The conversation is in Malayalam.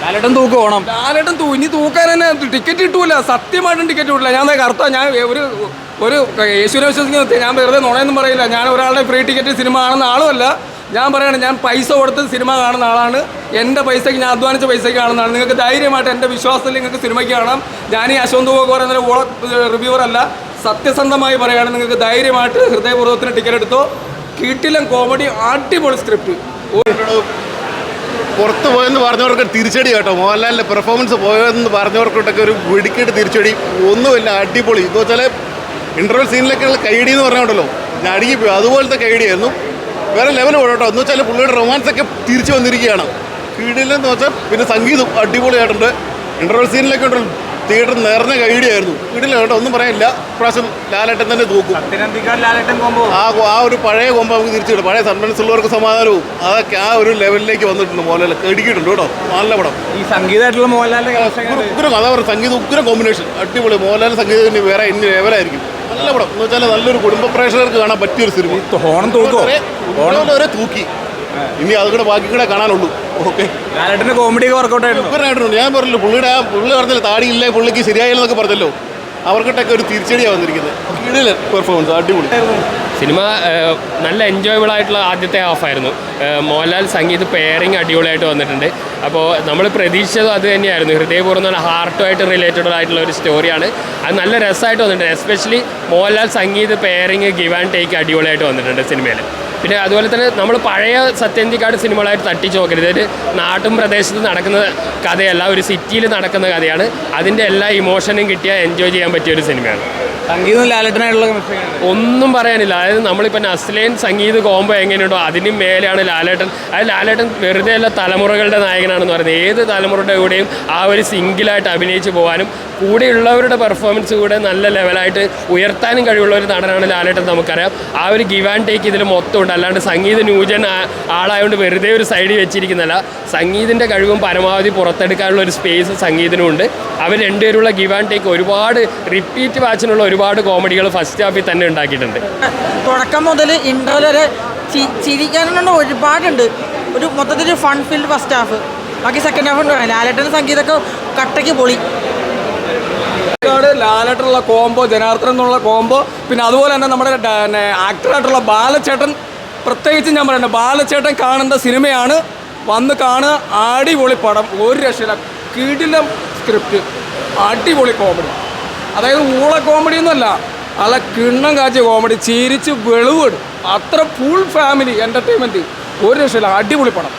ലാലേട്ടൻ തൂക്ക് പോകണം. ലാലേട്ടൻ ഇനി തൂക്കാൻ തന്നെ ടിക്കറ്റ് കിട്ടൂല. സത്യമായിട്ടും ടിക്കറ്റ് കിട്ടില്ല. ഞാൻ കറുത്ത ഞാൻ ഒരു യേശുവിനെ വിശ്വസിക്കുന്ന ഞാൻ വെറുതെ നുണയൊന്നും പറയില്ല. ഞാൻ ഒരാളുടെ ഫ്രീ ടിക്കറ്റ് സിനിമ കാണുന്ന ആളുമല്ല. ഞാൻ പറയണം, ഞാൻ പൈസ കൊടുത്ത് സിനിമ കാണുന്ന ആളാണ്. എൻ്റെ പൈസയ്ക്ക് ഞാൻ അധ്വാനിച്ച പൈസയ്ക്ക് കാണുന്ന ആളാണ്. നിങ്ങൾക്ക് ധൈര്യമായിട്ട് എൻ്റെ വിശ്വാസത്തിൽ നിങ്ങൾക്ക് സിനിമയ്ക്ക് കാണാം. ഞാൻ ഈ അശ്വന്ത് ഗോപ് പറയുന്ന റിവ്യൂവർ അല്ല, സത്യസന്ധമായി പറയുകയാണ്. നിങ്ങൾക്ക് ധൈര്യമായിട്ട് ഹൃദയപൂർവ്വത്തിന് ടിക്കറ്റ് എടുത്തോ. കിട്ടില്ല കോമഡി, അടിപൊളി സ്ക്രിപ്റ്റ്. പുറത്ത് പോയെന്ന് പറഞ്ഞവർക്ക് തിരിച്ചടി കേട്ടോ. മോഹൻലാലിൻ്റെ പെർഫോമൻസ് പോയെന്ന് പറഞ്ഞവർക്കൊക്കെ ഒരു വെടിക്കേട്ട് തിരിച്ചടി. ഒന്നുമില്ല, അടിപൊളി. എന്ന് വെച്ചാൽ ഇൻ്റർവെൽ സീനിലൊക്കെയുള്ള കൈഡി എന്ന് പറഞ്ഞുകൊണ്ടല്ലോ, ഞാൻ അടുങ്ങിപ്പോയി. അതുപോലത്തെ കൈഡിയായിരുന്നു. വേറെ ലെവൽ കേട്ടോ. എന്ന് വെച്ചാൽ പുള്ളിയുടെ റൊമാൻസൊക്കെ തിരിച്ചു വന്നിരിക്കുകയാണ്. കീഴിലെന്ന് വെച്ചാൽ പിന്നെ സംഗീതം അടിപൊളിയായിട്ടുണ്ട്. ഇൻ്റർവെൽ സീനിലൊക്കെ ഉണ്ടല്ലോ, തിയേറ്റർ നിറഞ്ഞ കൈഡിയായിരുന്നു. വീട്ടിൽ കേട്ടോ, ഒന്നും പറയാനില്ല. ഇപ്രാവശ്യം ലാലേട്ടൻ തന്നെ തൂക്കും. ആ ഒരു പഴയ കൊമ്പ് നമുക്ക് തിരിച്ചു കിട്ടും. പഴയ സസ്പെൻസ് ഉള്ളവർക്ക് സമാധാനവും അതൊക്കെ ആ ഒരു ലെവലിലേക്ക് വന്നിട്ടുണ്ട്. മോഹൻലാൽ കടിക്കിയിട്ടുണ്ട് കേട്ടോ. നല്ല പടം. ഈ സംഗീതമായിട്ടുള്ള മോഹൻലാലിന്റെ ഉഗ്രം കഥ പറയും. സംഗീതം ഉഗ്രം കോമ്പിനേഷൻ, അടിപൊളി. മോഹൻലാൽ സംഗീതത്തിന് വേറെ ഇനി ലെവലായിരിക്കും. നല്ല പടം. എന്ന് വെച്ചാൽ നല്ലൊരു കുടുംബ പ്രേക്ഷകർക്ക് കാണാൻ പറ്റിയൊരു സിനിമ. വരെ തൂക്കി. ഇനി അതുകൂടെ ബാക്കി കൂടെ കാണാനുള്ളൂ. ഓക്കെ, ലാലേട്ടൻ്റെ കോമഡി വർക്കൗട്ട് ആയിട്ടുണ്ട്. ഞാൻ പറഞ്ഞല്ലോ, പുള്ളി പറഞ്ഞല്ലോ താടിയില്ലേ പുള്ളിക്ക് ശരിയായില്ലെന്നൊക്കെ പറഞ്ഞല്ലോ. അവർക്കിട്ടൊക്കെ ഒരു തിരിച്ചടിയാണ് വന്നിരിക്കുന്നത്. പെർഫോമൻസ് അടിപൊളി. സിനിമ നല്ല എൻജോയബിൾ ആയിട്ടുള്ള ആദ്യത്തെ ഹാഫായിരുന്നു. മോഹൻലാൽ സംഗീത് പെയറിങ് അടിപൊളിയായിട്ട് വന്നിട്ടുണ്ട്. അപ്പോൾ നമ്മൾ പ്രതീക്ഷിച്ചതും അത് തന്നെയായിരുന്നു. ഹൃദയപൂർവ്വം ഹാർട്ടുമായിട്ട് റിലേറ്റഡ് ആയിട്ടുള്ള ഒരു സ്റ്റോറിയാണ്. അത് നല്ല രസമായിട്ട് വന്നിട്ടുണ്ട്. Especially Mohanlal Sangeeth pairing give and take അടിപൊളിയായിട്ട് വന്നിട്ടുണ്ട് സിനിമയിൽ. പിന്നെ അതുപോലെ തന്നെ നമ്മൾ പഴയ സത്യന്തിക്കാട് സിനിമകളായിട്ട് തട്ടിച്ച് നോക്കരുത്. ഒരു നാട്ടും പ്രദേശത്ത് നടക്കുന്ന കഥയല്ല, ഒരു സിറ്റിയിൽ നടക്കുന്ന കഥയാണ്. അതിൻ്റെ എല്ലാ ഇമോഷനും കിട്ടിയാൽ എൻജോയ് ചെയ്യാൻ പറ്റിയ ഒരു സിനിമയാണ്. സംഗീതം ലാലേട്ടനായിട്ടുള്ള ഒന്നും പറയാനില്ല. അതായത് നമ്മളിപ്പോൾ നസ്ലേൻ സംഗീത കോംബോ എങ്ങനെയുണ്ടോ അതിനും മേലെയാണ് ലാലേട്ടൻ. അതായത് ലാലേട്ടൻ വെറുതെ അല്ല, തലമുറകളുടെ നായകനാണെന്ന് പറയുന്നത്. ഏത് തലമുറയുടെ കൂടെയും ആ ഒരു സിംഗിളായിട്ട് അഭിനയിച്ച് പോകാനും കൂടെയുള്ളവരുടെ പെർഫോമൻസ് കൂടെ നല്ല ലെവലായിട്ട് ഉയർത്താനും കഴിവുള്ള ഒരു നടനാണ് ലാലേട്ടൻ. നമുക്കറിയാം ആ ഒരു ഗിവ് ആൻഡ് ടേക്ക് ഇതിൽ മൊത്തം ഉണ്ട്. അല്ലാണ്ട് സംഗീത ന്യൂജൻ ആളായതുകൊണ്ട് വെറുതെ ഒരു സൈഡിൽ വെച്ചിരിക്കുന്നതല്ല. സംഗീതിൻ്റെ കഴിവും പരമാവധി പുറത്തെടുക്കാനുള്ള ഒരു സ്പേസ് സംഗീതനുമുണ്ട്. അവർ രണ്ടുപേരുള്ള ഗിവ് ആൻഡ് ടേക്ക് ഒരുപാട് റിപ്പീറ്റ് വാച്ചിനുള്ള ഒരുപാട് കോമഡികൾ ഫസ്റ്റ് ഹാഫിൽ തന്നെ ഉണ്ടാക്കിയിട്ടുണ്ട്. തുടക്കം മുതൽ ഇൻട്രോൽ വരെ ചിരിക്കാനുള്ള ഒരുപാടുണ്ട്. ഒരു മൊത്തത്തിൽ ഫൺ ഫിൽഡ് ഫസ്റ്റ് ഹാഫ്. ബാക്കി സെക്കൻഡ് ഹാഫ് ഉണ്ട്. ലാലേട്ടൻ്റെ സംഗീതമൊക്കെ കട്ടയ്ക്ക് പൊളി. ലാലേട്ടുള്ള കോംബോ, ജനാർദ്ദൻ എന്നുള്ള കോംബോ, പിന്നെ അതുപോലെ തന്നെ നമ്മുടെ ആക്ടറായിട്ടുള്ള ബാലചേട്ടൻ, പ്രത്യേകിച്ച് ഞാൻ പറയണ്ട, ബാലചേട്ടൻ കാണുന്ന സിനിമയാണ്. വന്ന് കാണുക, അടിപൊളി പടം, ഒരു രക്ഷയില്ല. കിടിലം സ്ക്രിപ്റ്റ്, അടിപൊളി കോമഡി. അതായത് ഊള കോമഡിയൊന്നുമല്ല, അല്ല കിണ്ണം കാച്ചിയ കോമഡി, ചിരിച്ച് വെളിവിടും. അത്ര ഫുൾ ഫാമിലി എൻ്റർടൈൻമെൻറ്റ്, ഒരു രക്ഷയില്ല. അടിപൊളി പടം.